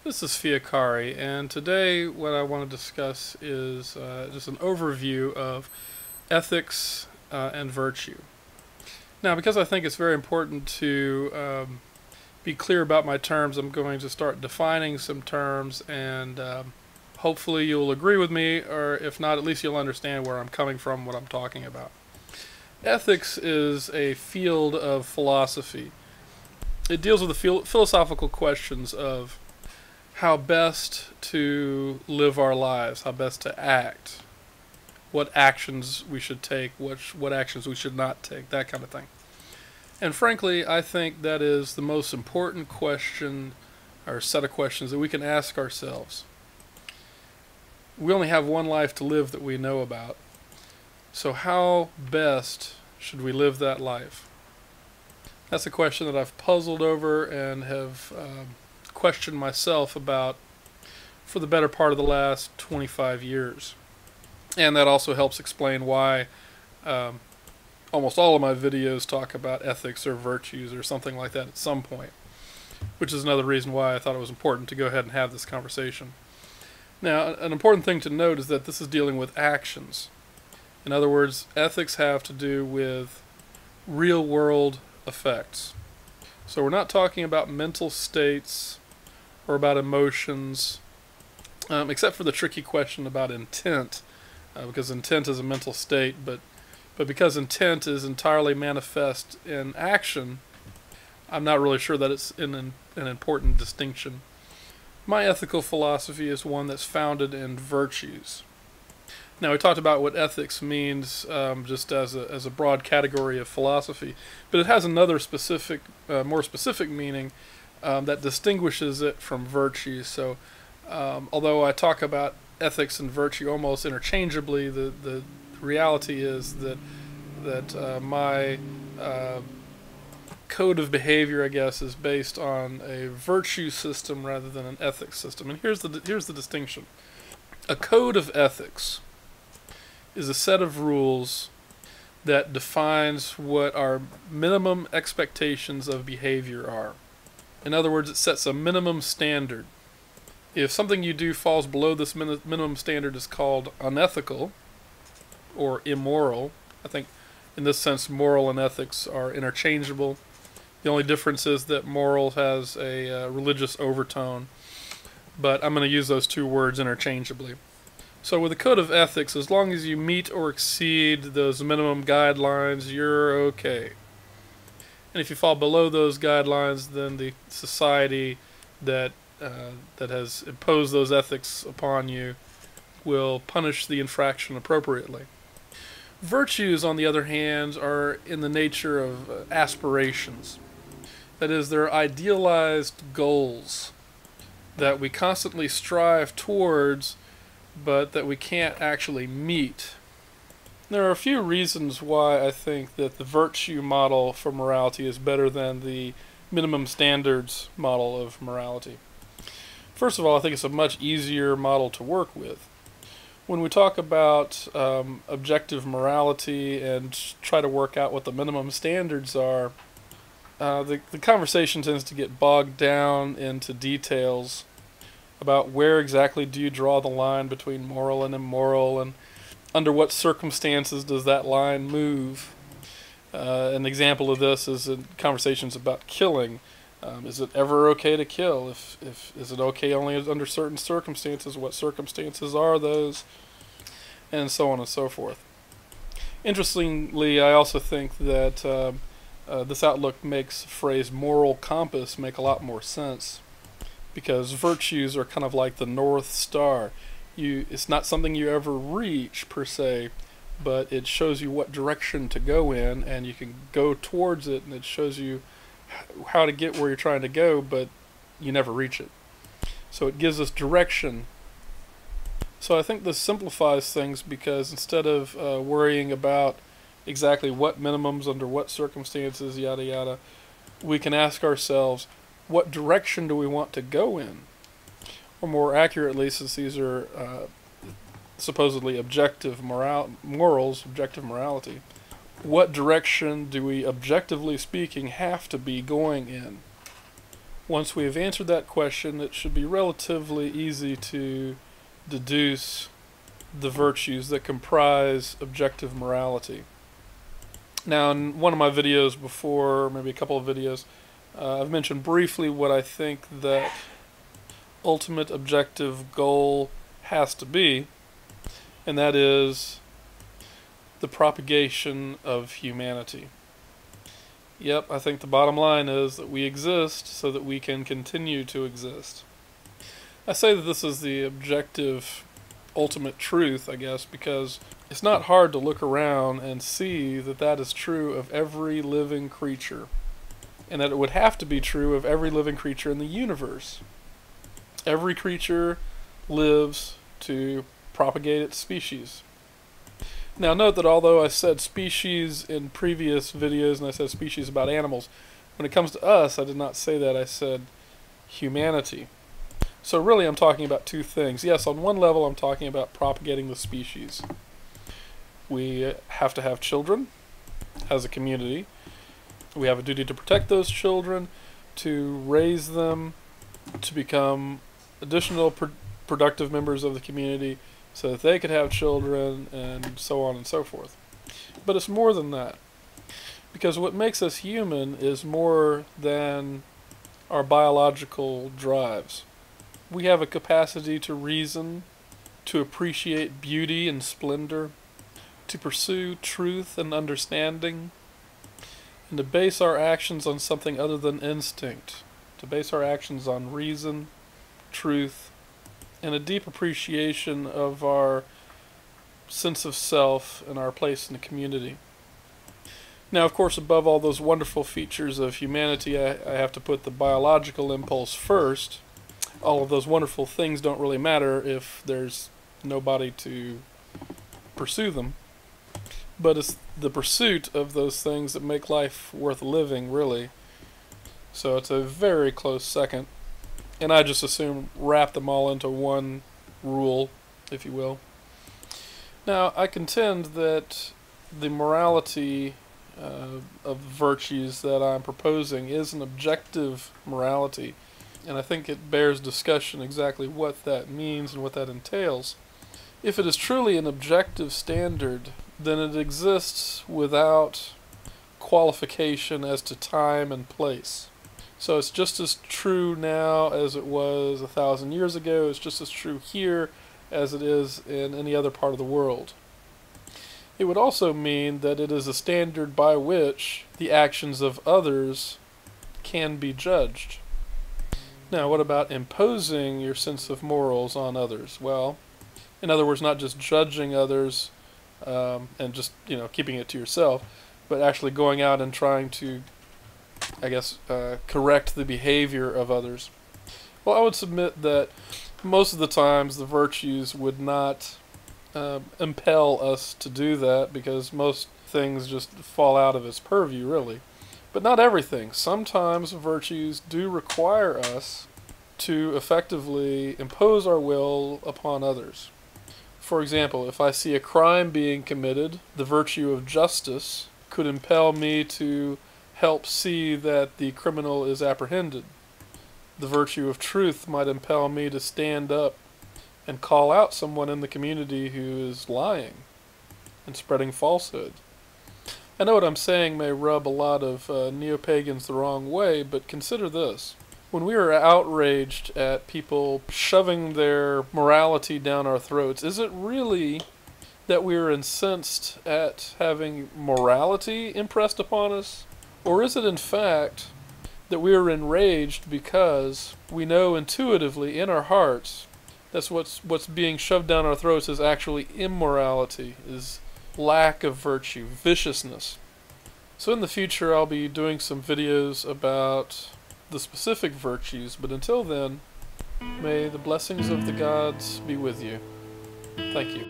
This is Fiakari, and today what I want to discuss is just an overview of ethics and virtue. Now, because I think it's very important to be clear about my terms, I'm going to start defining some terms, and hopefully you'll agree with me, or if not, at least you'll understand where I'm coming from, what I'm talking about. Ethics is a field of philosophy. It deals with the philosophical questions of how best to live our lives, how best to act, what actions we should take, what actions we should not take, that kind of thing. And frankly, I think that is the most important question, or set of questions that we can ask ourselves. We only have one life to live that we know about. So how best should we live that life? That's a question that I've puzzled over and have questioned myself about for the better part of the last 25 years. And that also helps explain why almost all of my videos talk about ethics or virtues or something like that at some point, which is another reason why I thought it was important to go ahead and have this conversation. Now, an important thing to note is that this is dealing with actions. In other words, ethics have to do with real-world effects. So we're not talking about mental states or about emotions, except for the tricky question about intent, because intent is a mental state, but because intent is entirely manifest in action, I'm not really sure that it's an important distinction. My ethical philosophy is one that's founded in virtues. Now, we talked about what ethics means just as a broad category of philosophy, but it has another specific, more specific meaning that distinguishes it from virtue. So, although I talk about ethics and virtue almost interchangeably, the reality is that my code of behavior, I guess, is based on a virtue system rather than an ethics system. And here's the distinction: a code of ethics is a set of rules that defines what our minimum expectations of behavior are. In other words, it sets a minimum standard. If something you do falls below this minimum standard, is called unethical or immoral. I think in this sense moral and ethics are interchangeable. The only difference is that moral has a religious overtone, but I'm going to use those two words interchangeably. So with a code of ethics, as long as you meet or exceed those minimum guidelines, you're okay. And if you fall below those guidelines, then the society that has imposed those ethics upon you will punish the infraction appropriately. Virtues, on the other hand, are in the nature of aspirations. That is, they're idealized goals that we constantly strive towards, but that we can't actually meet. There are a few reasons why I think that the virtue model for morality is better than the minimum standards model of morality. First of all, I think it's a much easier model to work with. When we talk about objective morality and try to work out what the minimum standards are, the conversation tends to get bogged down into details about where exactly do you draw the line between moral and immoral, and under what circumstances does that line move. An example of this is in conversations about killing. Is it ever okay to kill? Is it okay only under certain circumstances? What circumstances are those? And so on and so forth. Interestingly, I also think that this outlook makes the phrase moral compass make a lot more sense, because virtues are kind of like the North Star. It's not something you ever reach per se, but it shows you what direction to go in, and you can go towards it, and it shows you how to get where you're trying to go, but you never reach it. So it gives us direction. So I think this simplifies things, because instead of worrying about exactly what minimums under what circumstances, yada yada, we can ask ourselves, what direction do we want to go in? Or more accurately, since these are supposedly objective morals, objective morality, what direction do we, objectively speaking, have to be going in? Once we have answered that question, it should be relatively easy to deduce the virtues that comprise objective morality. Now, in one of my videos before, maybe a couple of videos, I've mentioned briefly what I think that ultimate objective goal has to be, and that is the propagation of humanity. Yep, I think the bottom line is that we exist so that we can continue to exist. I say that this is the objective ultimate truth, I guess, because it's not hard to look around and see that that is true of every living creature, and that it would have to be true of every living creature in the universe. Every creature lives to propagate its species. Now note that although I said species in previous videos and I said species about animals, when it comes to us I did not say that, I said humanity. So really I'm talking about two things. Yes, on one level I'm talking about propagating the species. We have to have children as a community. We have a duty to protect those children, to raise them to become additional productive members of the community so that they could have children, and so on and so forth. But it's more than that. Because what makes us human is more than our biological drives. We have a capacity to reason, to appreciate beauty and splendor, to pursue truth and understanding, and to base our actions on something other than instinct, to base our actions on reason, truth, and a deep appreciation of our sense of self and our place in the community. Now, of course, above all those wonderful features of humanity, I have to put the biological impulse first. All of those wonderful things don't really matter if there's nobody to pursue them. But it's the pursuit of those things that make life worth living, really. So it's a very close second. And I just assume wrap them all into one rule, if you will. Now, I contend that the morality of virtues that I'm proposing is an objective morality, and I think it bears discussion exactly what that means and what that entails. If it is truly an objective standard, then it exists without qualification as to time and place. So it's just as true now as it was 1,000 years ago. It's just as true here as it is in any other part of the world. It would also mean that it is a standard by which the actions of others can be judged. Now, what about imposing your sense of morals on others? Well, in other words, not just judging others and just, keeping it to yourself, but actually going out and trying to, correct the behavior of others. Well, I would submit that most of the times the virtues would not impel us to do that, because most things just fall out of its purview, really. But not everything. Sometimes virtues do require us to effectively impose our will upon others. For example, if I see a crime being committed, the virtue of justice could impel me to help see that the criminal is apprehended. The virtue of truth might impel me to stand up and call out someone in the community who is lying and spreading falsehood. I know what I'm saying may rub a lot of neo-pagans the wrong way, but consider this. When we are outraged at people shoving their morality down our throats, is it really that we are incensed at having morality impressed upon us? Or is it in fact that we are enraged because we know intuitively in our hearts that what's being shoved down our throats is actually immorality, is lack of virtue, viciousness? So in the future I'll be doing some videos about the specific virtues, but until then, may the blessings of the gods be with you. Thank you.